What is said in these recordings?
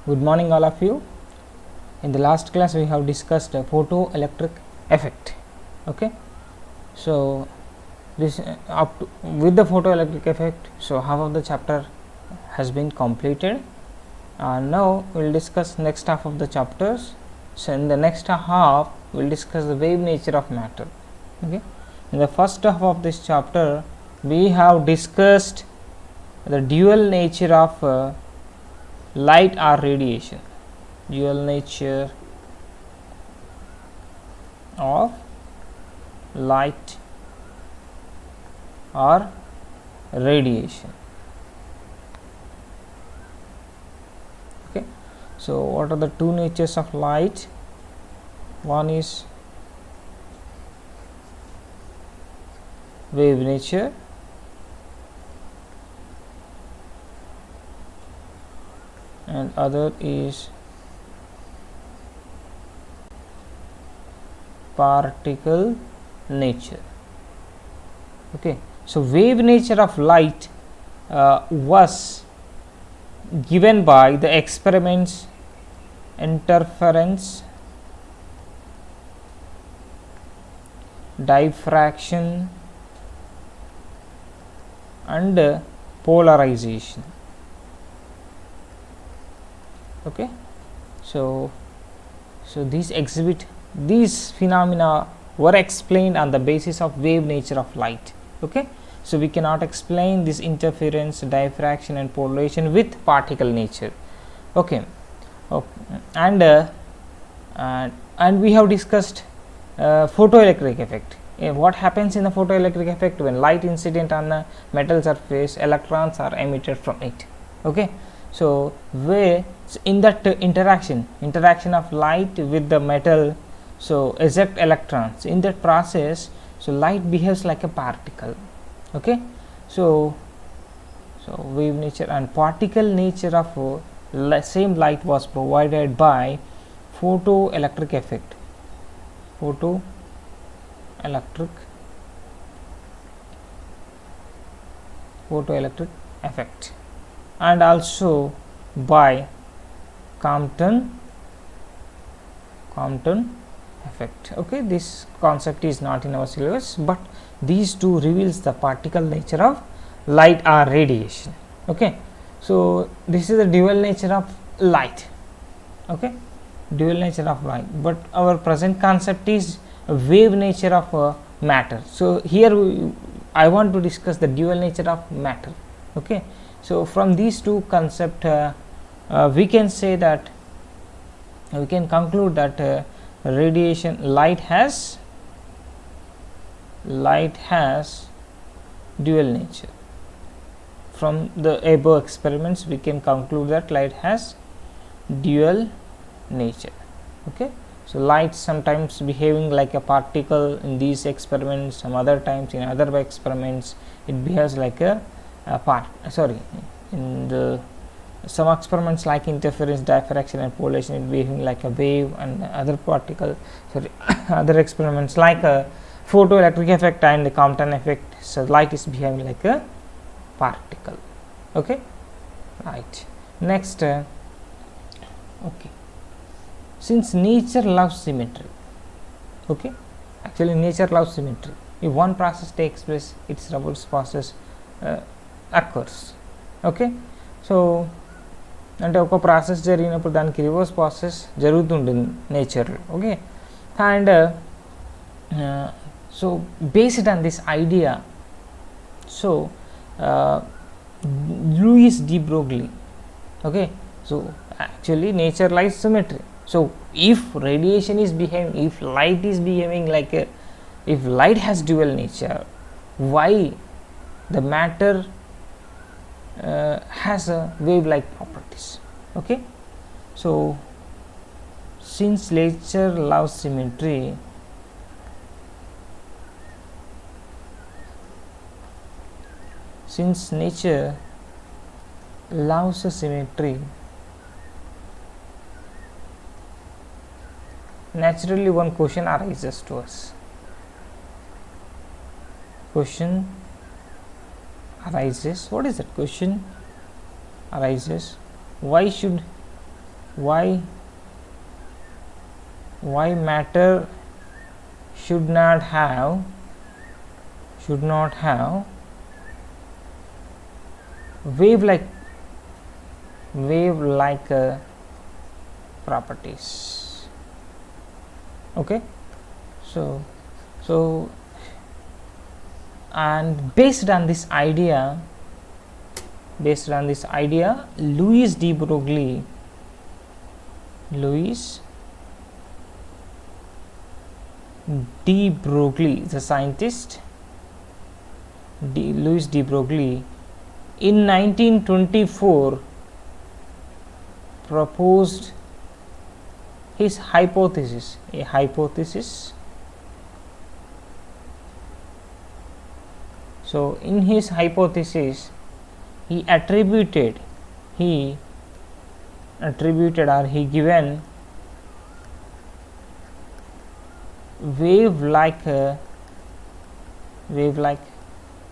Good morning, all of you. In the last class, we have discussed a photoelectric effect. Okay, so this with the photoelectric effect. So half of the chapter has been completed. Now we'll discuss next half of the chapters. So in the next half, we'll discuss the wave nature of matter. Okay, in the first half of this chapter, we have discussed the dual nature of light or radiation. Dual nature of light or radiation. Okay, so what are the two natures of light? One is wave nature, and other is particle nature. Okay, so wave nature of light was given by the experiments interference, diffraction, and polarization. Okay, so these phenomena were explained on the basis of wave nature of light. Okay, so we cannot explain this interference, diffraction, and polarization with particle nature. Okay, and we have discussed photoelectric effect. What happens in the photoelectric effect? When light incident on a metal surface, electrons are emitted from it. Okay, so where in that interaction of light with the metal, so eject electrons in that process, so light behaves like a particle. Okay, so wave nature and particle nature of same light was provided by photoelectric effect. Photoelectric effect, and also by Compton effect. Okay, this concept is not in our syllabus, but these two reveals the particle nature of light or radiation. Okay, so this is the dual nature of light. Okay, dual nature of light, but our present concept is wave nature of matter. So here I want to discuss the dual nature of matter. Okay, so from these two concepts we can say that we can conclude that radiation light has dual nature. From the above experiments we can conclude that light has dual nature. Okay, so light sometimes behaving like a particle in these experiments, some other times in other experiments it behaves like a in the some experiments like interference, diffraction, and polarization it behaving like a wave, and other other experiments like a photoelectric effect and the Compton effect, so light is behaving like a particle. Okay, right. Next, okay, since nature loves symmetry, okay, actually nature loves symmetry. If one process takes place, its reverse process occurs. Okay, so అంటే ఒక process జరిగినప్పుడు దానికి reverse process జరుగుతుంటుంది నేచర్లో. Okay, and so based on this idea, so Louis de Broglie, okay, so actually nature likes symmetry. So if radiation is behaving, if light is behaving like a, if light has dual nature, why the matter has a wave like properties? Okay, so since nature loves symmetry, naturally one question arises to us. What is that question arises? Why should why matter should not have wave like properties. Okay, so and based on this idea, Louis de Broglie the scientist Louis de Broglie in 1924 proposed his hypothesis, So in his hypothesis he attributed or he given wave like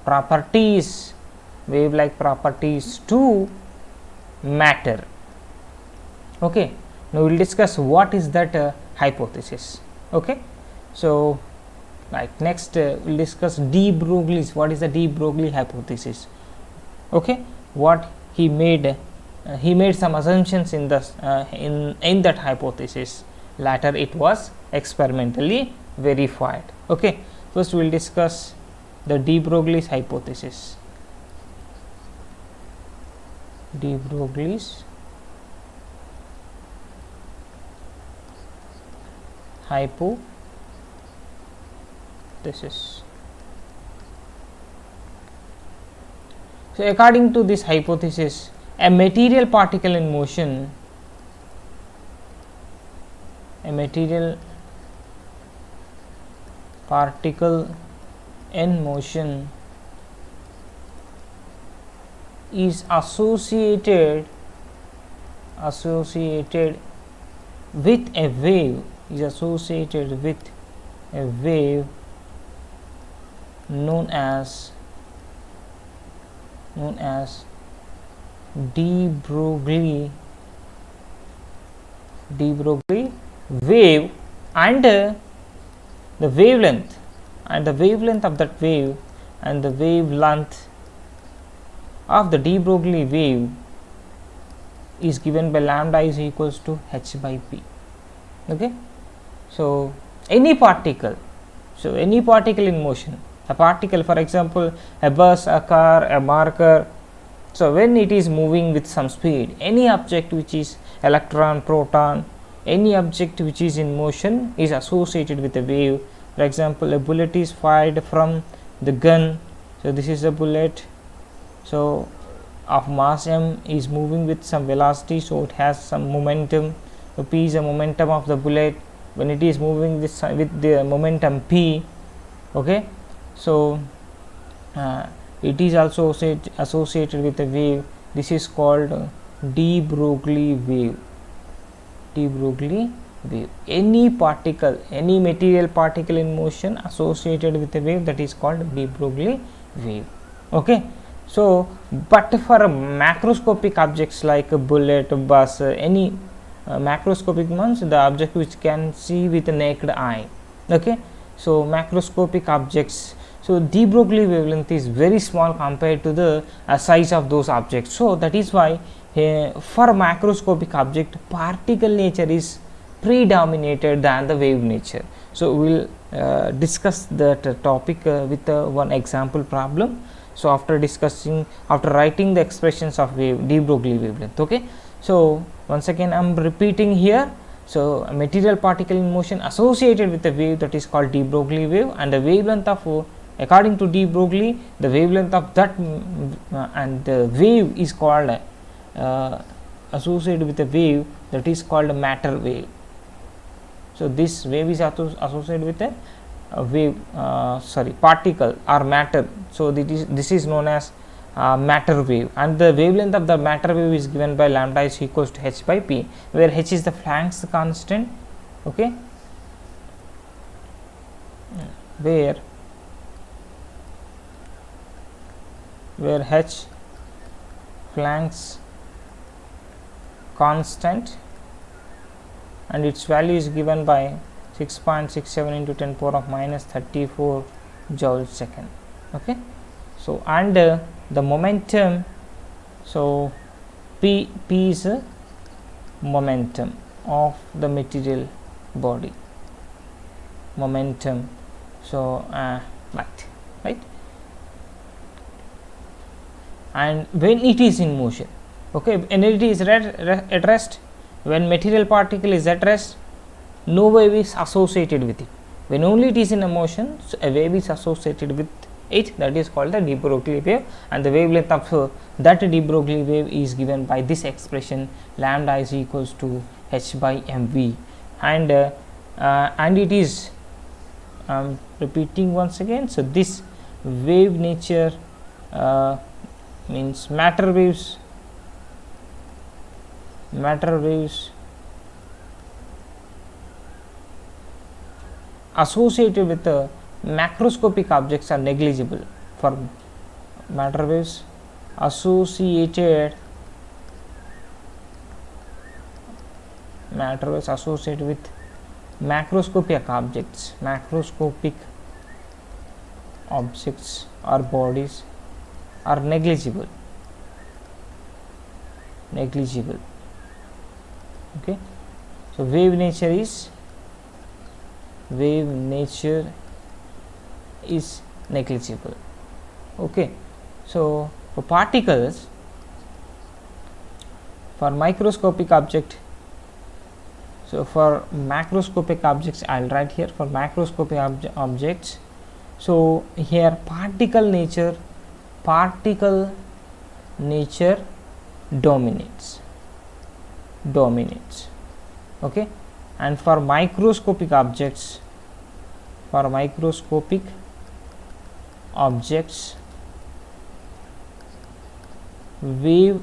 properties to matter. Okay, now we will discuss what is that hypothesis. Okay, so next we will discuss de Broglie's. What is the de Broglie hypothesis? Okay, what he made some assumptions in the in that hypothesis. Later it was experimentally verified. Okay, first we will discuss the de Broglie's hypothesis. De Broglie's hypothesis. So according to this hypothesis, a material particle in motion is associated with a wave known as de Broglie wave, and the wavelength of that wave and the wavelength of the de Broglie wave is given by lambda is equals to h by p. Okay, so any particle in motion, a particle, for example a bus, a car, a marker, so when it is moving with some speed, any object which is electron, proton, any object which is in motion is associated with a wave. For example, a bullet is fired from the gun, so this is a bullet, so of mass m is moving with some velocity, so it has some momentum. So p is the momentum of the bullet when it is moving with the momentum p. Okay, so it is also associated with a wave. This is called de Broglie wave. Any particle, any material particle in motion associated with a wave, that is called de Broglie wave. Okay, so but for macroscopic objects like a bullet, a bus, any macroscopic means the object which can see with the naked eye. Okay, so macroscopic objects, so de Broglie wavelength is very small compared to the size of those objects. So that is why for macroscopic object, particle nature is predominated than the wave nature. So we will discuss that topic with one example problem. So after writing the expressions of de Broglie wavelength. Okay, so once again I am repeating here. So a material particle in motion associated with a wave, that is called de Broglie wave, and the wavelength of according to de Broglie, the wavelength of that and the wave is called associated with a wave, that is called a matter wave. So this wave is associated with a wave particle or matter, so this is known as matter wave, and the wavelength of the matter wave is given by lambda is equals to h by p, where h is the Planck's constant. Okay, where h Planck's constant and its value is given by 6.67 into 10 power of minus 34 joule second. Okay, so and the momentum, so p is a momentum of the material body, momentum, so right, and when it is in motion, okay, energy is at rest. When material particle is at rest, no wave is associated with it. When only it is in a motion, so a wave is associated with it, that is called the de Broglie wave, and the wavelength of that de Broglie wave is given by this expression, lambda is equals to h by mv, and it is repeating once again. So this wave nature means matter waves associated with the macroscopic objects are negligible. For matter waves associated with macroscopic objects or bodies are negligible. Okay, so wave nature is negligible. Okay, so for particles, for microscopic object, so for macroscopic objects I will write here, for macroscopic objects, so here particle nature dominates. Okay, and for microscopic objects, wave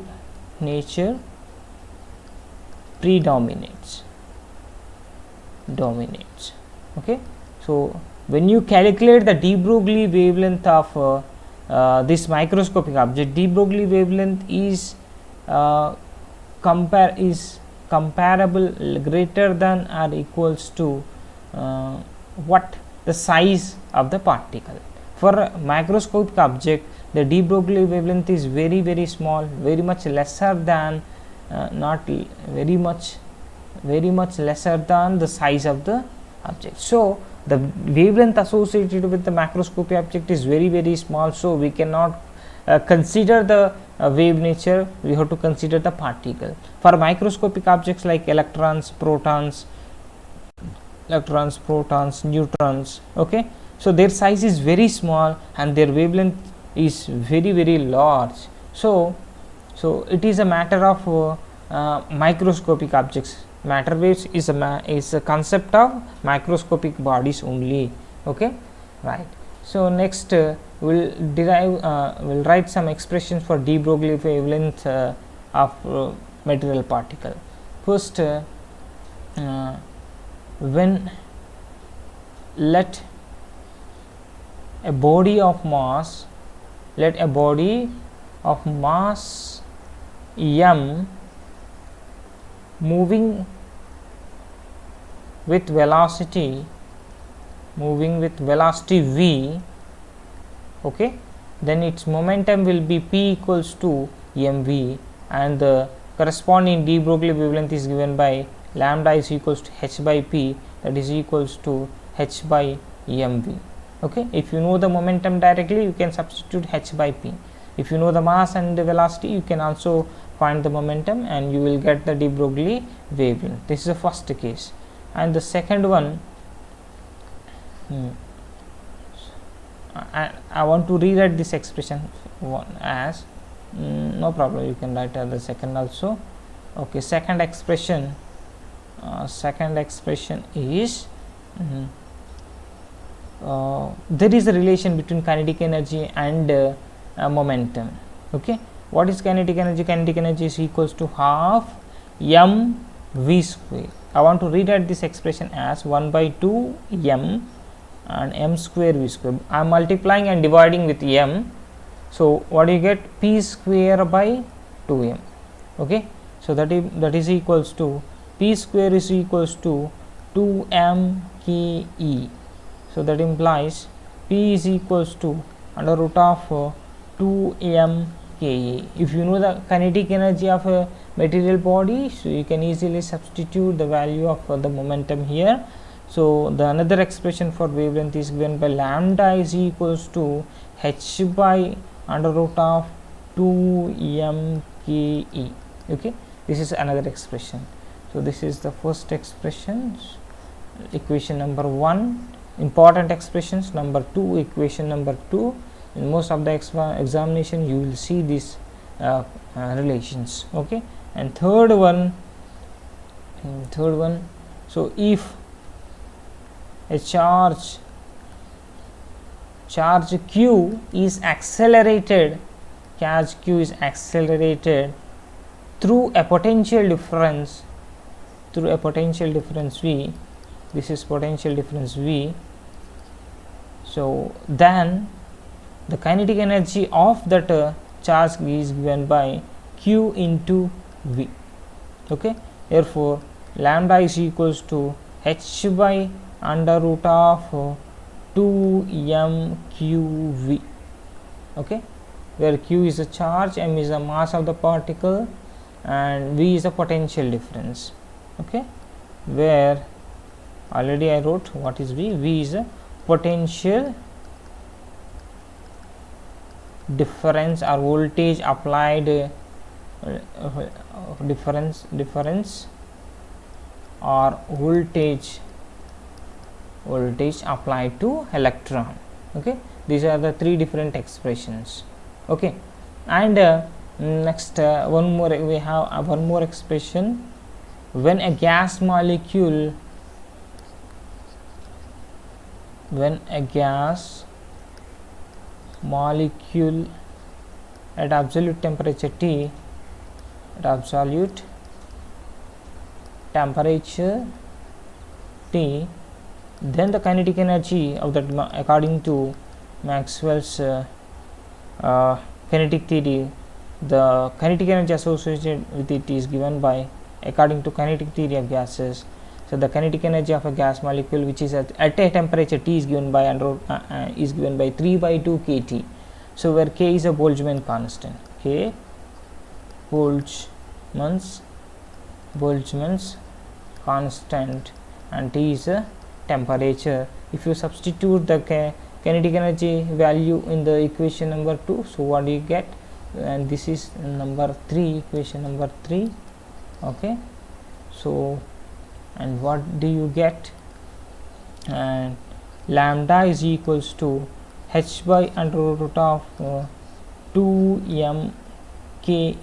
nature predominates. Okay, so when you calculate the de Broglie wavelength of this microscopic object, de Broglie wavelength is comparable, greater than or equals to what the size of the particle. For a microscopic object, the de Broglie wavelength is very small, very much lesser than very much lesser than the size of the object. So the wavelength associated with the macroscopic object is very small, so we cannot consider the wave nature, we have to consider the particle. For microscopic objects like electrons, protons, neutrons, okay, so their size is very small and their wavelength is very large. So it is a matter of microscopic objects. Matter waves is a concept of microscopic bodies only. Okay, right. So next we'll write some expressions for de Broglie wavelength of material particle. First, when let a body of mass m moving with velocity v, okay, then its momentum will be p equals to mv, and the corresponding de Broglie wavelength is given by lambda is equals to h by p, that is equals to h by mv. Okay, if you know the momentum directly, you can substitute h by p. If you know the mass and the velocity, you can also find the momentum and you will get the de Broglie wavelength. This is the first case. And the second one, I want to rewrite this expression as no problem, you can write the second also. Okay, second expression is there is a relation between kinetic energy and momentum. Okay, what is kinetic energy? Kinetic energy is equals to half m v square. I want to rewrite this expression as 1 by 2 m and m square v square. I am multiplying and dividing with m, so what do you get? P square by 2m. Okay, so that is equals to p square is equals to 2m ke. So that implies p is equals to under root of 2m ke. If you know the kinetic energy of a material body, so you can easily substitute the value of the momentum here. So the another expression for wavelength is given by lambda is equals to h by under root of 2m ke. Okay, this is another expression. So this is the first expression, equation number 1. Important expressions. Number 2, equation number 2. In most of the examination you will see these relations. Okay, and third one, so if a charge q is accelerated, through a potential difference v, this is potential difference v, so then the kinetic energy of that charge is given by q into v. Okay, therefore lambda is equals to h by under root of 2m qv. Okay, where q is the charge, m is the mass of the particle, and v is the potential difference. Okay, where already I wrote what is v. V is a potential difference or voltage applied, difference or voltage applied to electron. Okay, these are the three different expressions. Okay, and next one more, we have one more expression. When a gas molecule at absolute temperature T, then the kinetic energy of that, according to Maxwell's kinetic theory, the kinetic energy associated with it is given by, according to kinetic theory of gases, so the kinetic energy of a gas molecule which is at a temperature T is given by 3 by 2 kT. So where K is a Boltzmann constant, K Boltzmann's constant, and T is a temperature. If you substitute the kinetic energy value in the equation number 2, so what do you get? And this is number 3, equation number 3. Okay, so and what do you get? And lambda is equals to h by under root of 2m k,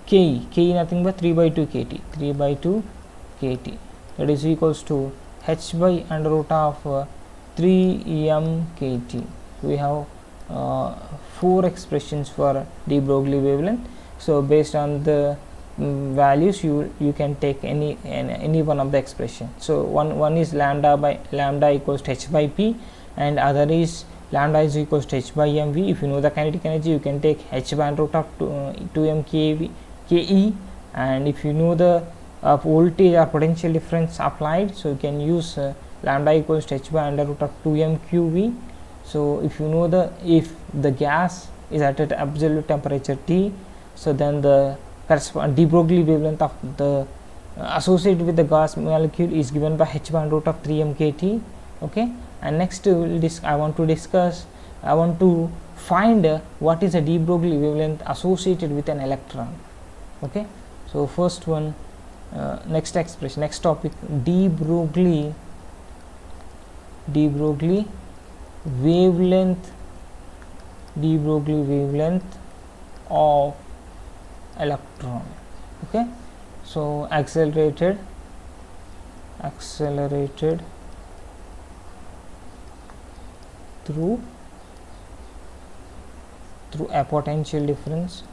ke nothing but 3 by 2 kT, that is equals to h by under root of 3m kT. We have 4 expressions for de Broglie wavelength. So based on the values, you can take any one of the expression. So one is lambda equals to h by p, and other is lambda is equals to h by mv. If you know the kinetic energy, you can take h by under root of 2m ke, and if you know the voltage or potential difference applied, so you can use lambda equals to h by under root of 2m qv. So if you know if the gas is at an absolute temperature T, so then the de Broglie wavelength of the associated with the gas molecule is given by h by under root of 3m kT. Okay, and next I want to find what is a de Broglie wavelength associated with an electron. Okay, so first one, next expression, next topic, de Broglie wavelength of electron. Okay, so accelerated through a potential difference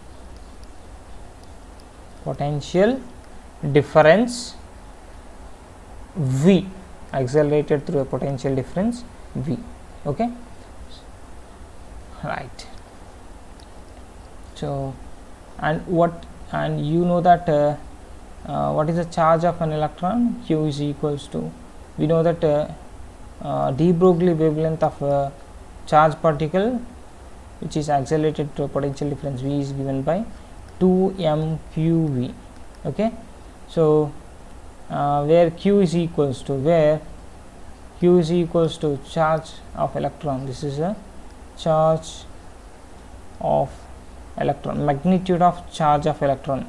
v, accelerated through a potential difference v. Okay, right. So and what and you know that what is the charge of an electron? Q is equals to, we know that de Broglie wavelength of a charge particle which is accelerated to a potential difference V is given by 2mqV. Okay, so where Q is equals to, charge of electron. This is a charge of electron, magnitude of charge of electron,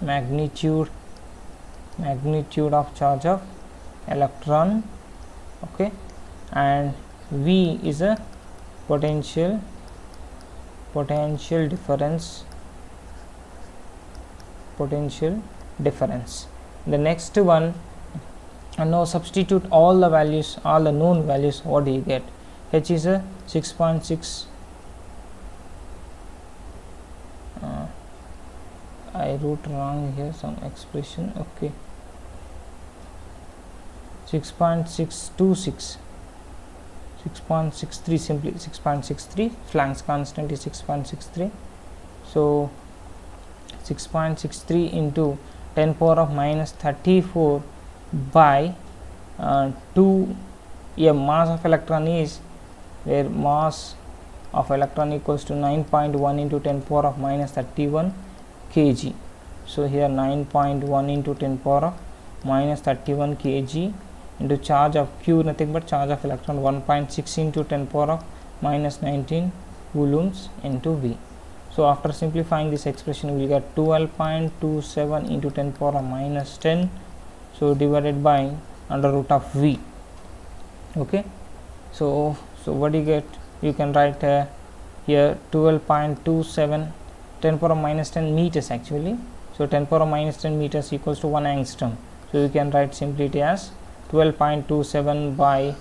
magnitude of charge of electron. Okay, and V is a potential difference. The next one, and now substitute all the values, all the known values. What do you get? H is a 6.6. I wrote wrong here, some expression. Okay, 6.626, 6.63, simply 6.63. Planck's constant is 6.63. So 6.63 into 10 power of minus 34 by 2. A mass of electron is, where mass of electron equals to 9.1 into 10 power of minus 31 kg. So here 9.1 into 10 power of minus 31 kg into charge of Q, nothing but charge of electron, 1.6 into 10 power of minus 19 coulombs into V. So after simplifying this expression, we get 12.27 into 10 power of minus 10, so divided by under root of V. Okay, so what do you get? You can write here 12.27, 10 power of minus 10 meters actually. So 10 power of minus 10 meters equals to 1 angstrom. So you can write simply it as 12.27 by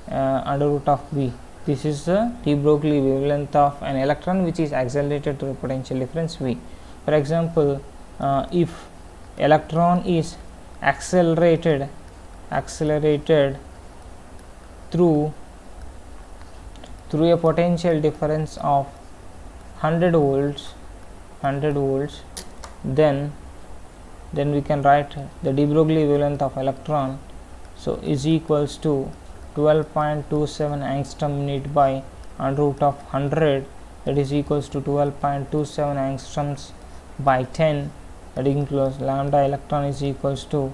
under root of V. This is the de Broglie wavelength of an electron which is accelerated to the potential difference V. For example, if electron is accelerated through a potential difference of 100 volts, then we can write the de Broglie wavelength of electron, so is equals to 12.27 angstrom unit by under root of 100, that is equals to 12.27 angstroms by 10, that includes lambda electron is equals to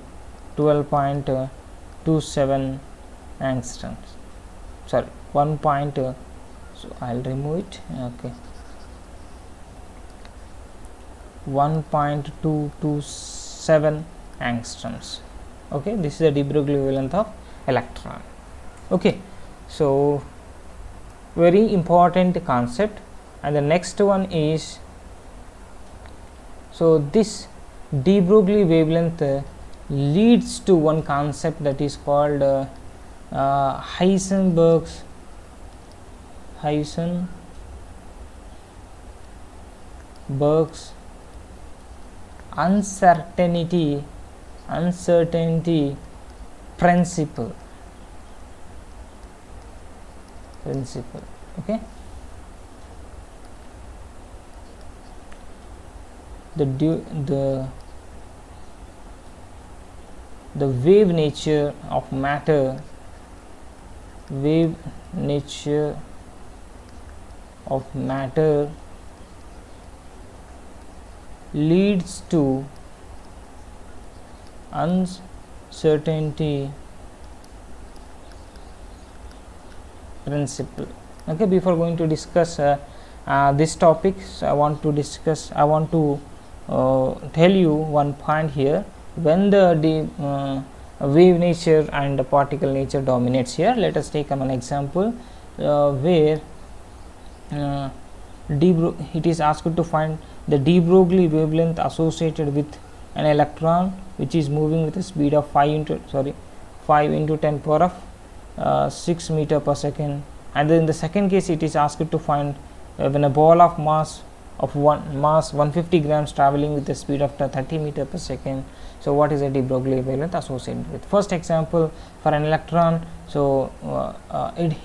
12.27 angstroms, sorry 1. So I'll remove it. Okay, 1.227 angstroms. Okay, this is the de Broglie wavelength of electron. Okay, so very important concept. And the next one is, so this de Broglie wavelength leads to one concept that is called Heisenberg's uncertainty principle. Okay, the wave nature of matter, leads to uncertainty principle. Okay, before going to discuss this topic, so I want to tell you one point here. When the wave nature and the particle nature dominates here, let us take an example where it is asked to find the de Broglie wavelength associated with an electron which is moving with a speed of 5 into 10 power of 6 meter per second. And then in the second case, it is asked to find when a ball of mass 150 grams traveling with the speed of 30 meter per second. So what is a de Broglie wavelength associated with? First example, for an electron, so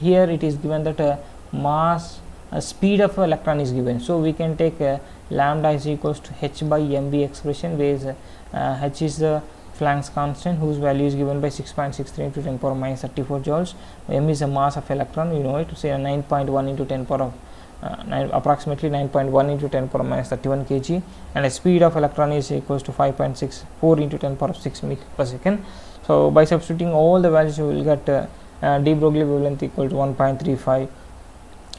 here it is given that a mass speed of electron is given. So we can take lambda is equals to h by mv expression, where h is the Planck's constant whose value is given by 6.63 into 10 power minus 34 joules. M is the mass of electron, you know it, say 9.1 into 10 power of approximately 9.1 into 10 power minus 31 kg, and the speed of electron is equals to 5.64 into 10 power of 6 meter per second. So by substituting all the values, you will get de Broglie wavelength equal to 1.35.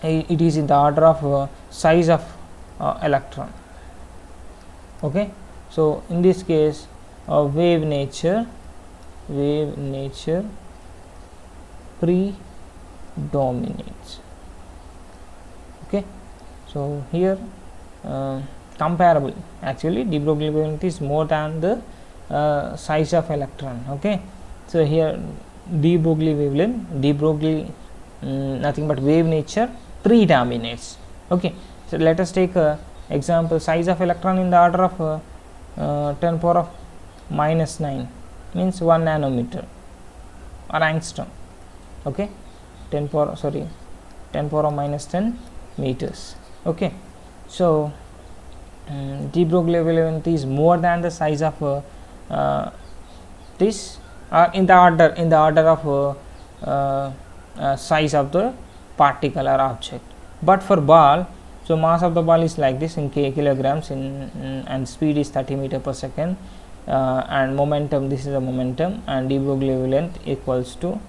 It is in the order of size of electron. Okay, so in this case wave nature predominates. Okay, so here comparable, actually de Broglie wavelength is more than the size of electron. Okay, so here de Broglie wavelength, nothing but wave nature predominates. Okay, so let us take example, size of electron in the order of 10 power of minus 9, means 1 nanometer or angstrom. Okay, 10 power of minus 10 meters. Okay, so de Broglie wavelength is more than the size of this, in the order of size of the particle or object. But for ball, so mass of the ball is like this in kilograms, and speed is 30 meter per second, and momentum, this is the momentum, and de Broglie wavelength equals to,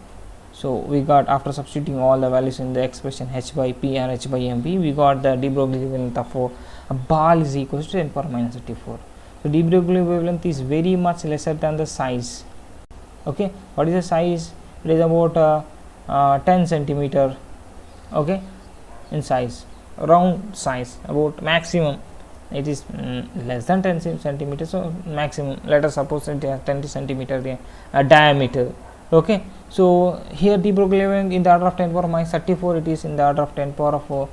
so we got, after substituting all the values in the expression h by p or h by mv, we got the de Broglie wavelength of a ball is equals to 10 power minus 34. So de Broglie wavelength is very much lesser than the size. Okay, what is the size? It is about 10 centimeter. Okay, in size, round size, about maximum it is less than 10 centimeters, so maximum, let us suppose it has 10 centimeter diameter. Okay, so here de Broglie wavelength in the order of 10 power minus 34, it is in the order of 10 power of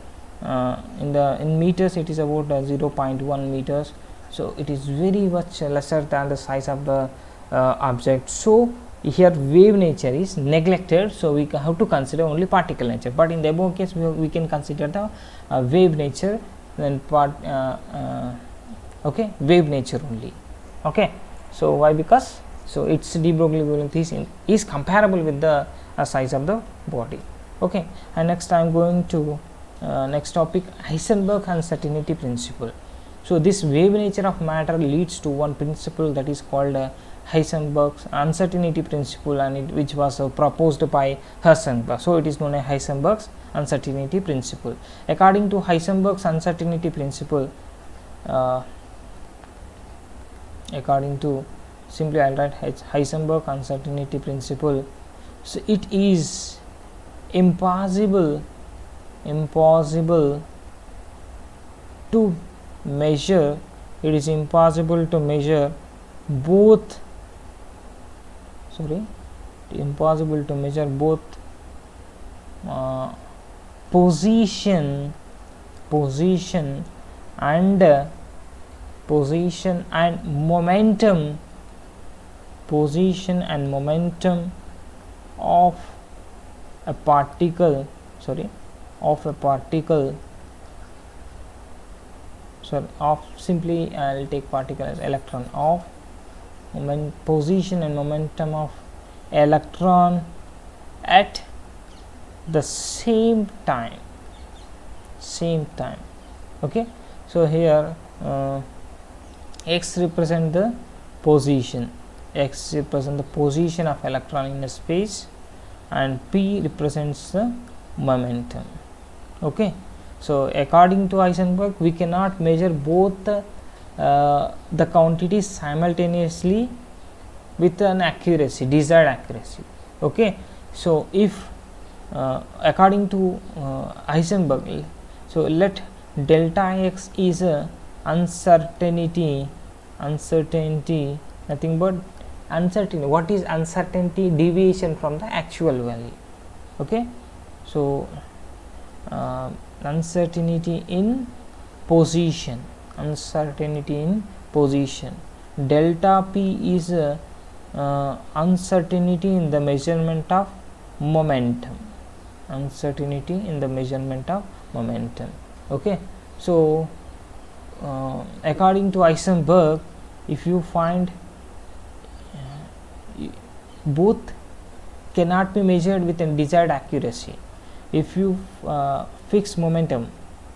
in meters, it is about 0.1 meters. So it is very much lesser than the size of the object. So here wave nature is neglected, so we have to consider only particle nature, but in the above case we can consider the wave nature, then okay, wave nature only. Okay, so why? Because so its de Broglie wavelength is comparable with the size of the body. Okay, and next I am going to next topic, Heisenberg uncertainty principle. So this wave nature of matter leads to one principle that is called Heisenberg's uncertainty principle, and which was proposed by Heisenberg. So it is known as Heisenberg's uncertainty principle. According to Heisenberg's uncertainty principle, according to, simply I will write Heisenberg uncertainty principle. So it is impossible to measure, it is impossible to measure both, impossible to measure both position and momentum of a particle, simply I will take particle as electron, of position and momentum of electron at the same time. Okay, so here x represent the position, of electron in a space, and p represents the momentum. Okay, so according to Heisenberg, we cannot measure both the quantities simultaneously with an accuracy, desired accuracy. Okay, so if according to Heisenberg, so let delta x is a uncertainty, nothing but uncertainty. What is uncertainty? Deviation from the actual value. Okay, so uncertainty in position, delta p is uncertainty in the measurement of momentum, momentum. Okay, so according to Heisenberg, if you find both cannot be measured with a desired accuracy, if you fix momentum,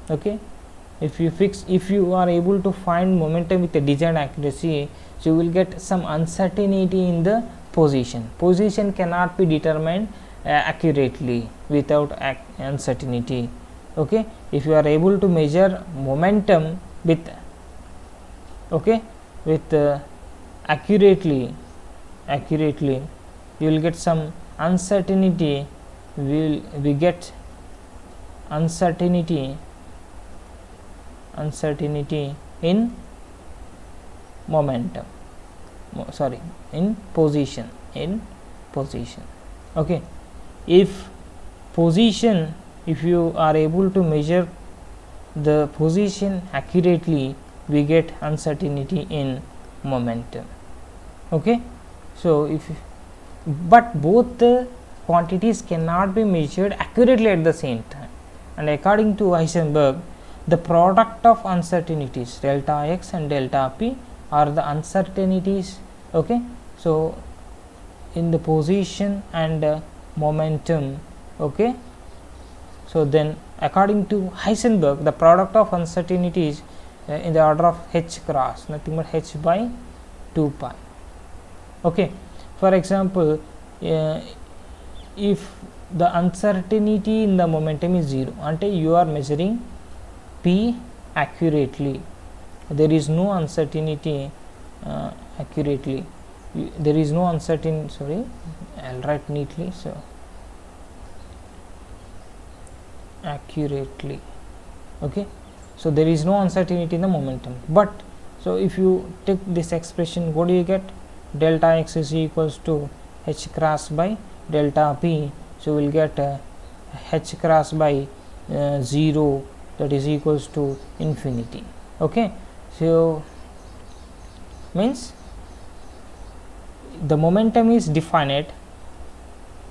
okay, if you are able to find momentum with a desired accuracy, so you will get some uncertainty in the position cannot be determined accurately without uncertainty. Okay, if you are able to measure momentum with accurately, you will get some uncertainty, we get uncertainty in momentum, sorry, in position. Okay, if you are able to measure the position accurately, we get uncertainty in momentum. Okay, so but both the quantities cannot be measured accurately at the same time, and according to Heisenberg, the product of uncertainties delta x and delta p are the uncertainties. Okay, so in the position and momentum. Okay, so then according to Heisenberg, the product of uncertainties in the order of h cross, nothing but h by 2 pi. Okay, for example, if the uncertainty in the momentum is 0, ante you are measuring p accurately, there is no uncertainty accurately, there is no uncertainty, sorry, I'll write neatly, so accurately. Okay, so there is no uncertainty in the momentum, but so if you take this expression, what do you get? Delta x is equals to h cross by delta p, so we will get h cross by 0, that is equals to infinity. Okay, so means the momentum is definite.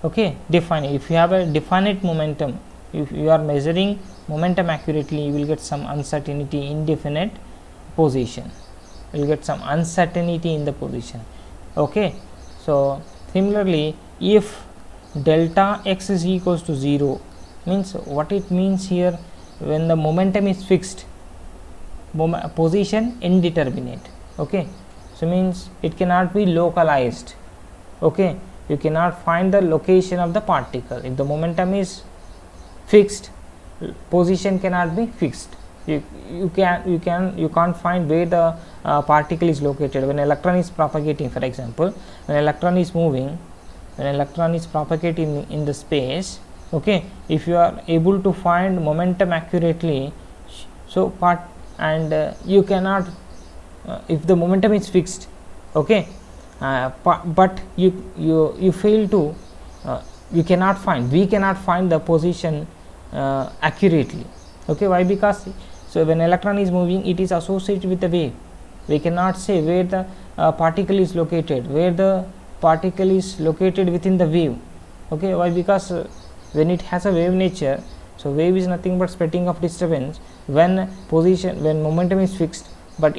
Okay, definite. If you have a definite momentum, if you are measuring momentum accurately, you will get some uncertainty in definite position, you will get some uncertainty in the position. Okay, so similarly, if delta x is equals to 0, means what it means here, when the momentum is fixed, position indeterminate. Okay, so means it cannot be localized. Okay, you cannot find the location of the particle. If the momentum is fixed, position cannot be fixed. You can't find where the particle is located. When electron is propagating, for example, when electron is moving, when electron is propagating in the space, okay, if you are able to find momentum accurately, so you cannot, if the momentum is fixed, okay, but you fail to, we cannot find the position accurately. Okay, why? Because so when electron is moving, it is associated with the wave. We cannot say where the particle is located, within the wave. Okay, why? Because when it has a wave nature, so wave is nothing but spreading of disturbance when momentum is fixed, but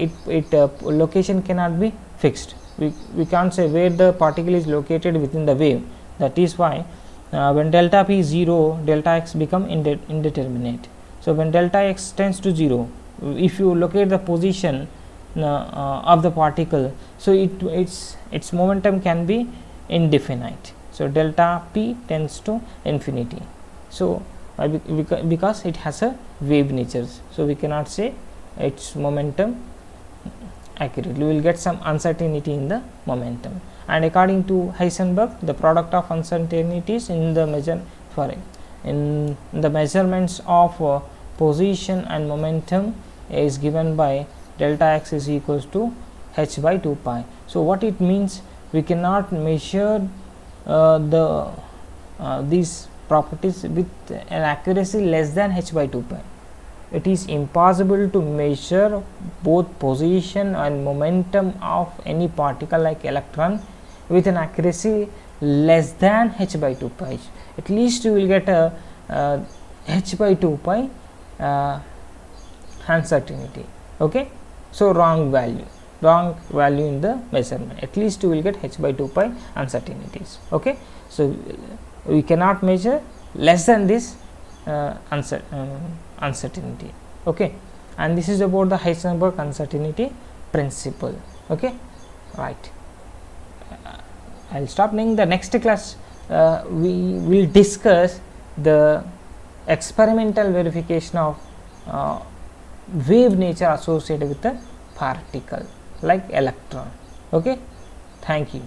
location cannot be fixed. We can't say where the particle is located within the wave. That is why when delta p is 0, delta x become indeterminate. So when delta x tends to 0, if you locate the position of the particle, so its momentum can be indefinite. So delta p tends to infinity. So because it has a wave nature, so we cannot say its momentum accurately. We will get some uncertainty in the momentum. And according to Heisenberg, the product of uncertainties in the measurements of position and momentum is given by delta x is equals to h by 2 pi. So what it means, we cannot measure these properties with an accuracy less than h by 2 pi. It is impossible to measure both position and momentum of any particle like electron with an accuracy less than h by 2 pi. At least you will get a h by 2 pi uncertainty. Okay, so wrong value in the measurement, at least you will get h by 2 pi uncertainties. Okay, so we cannot measure less than this uncertainty. Okay, and this is about the Heisenberg uncertainty principle. Okay, right. I'll stop now. The next class we will discuss the experimental verification of wave nature associated with the particle like electron. Okay, thank you.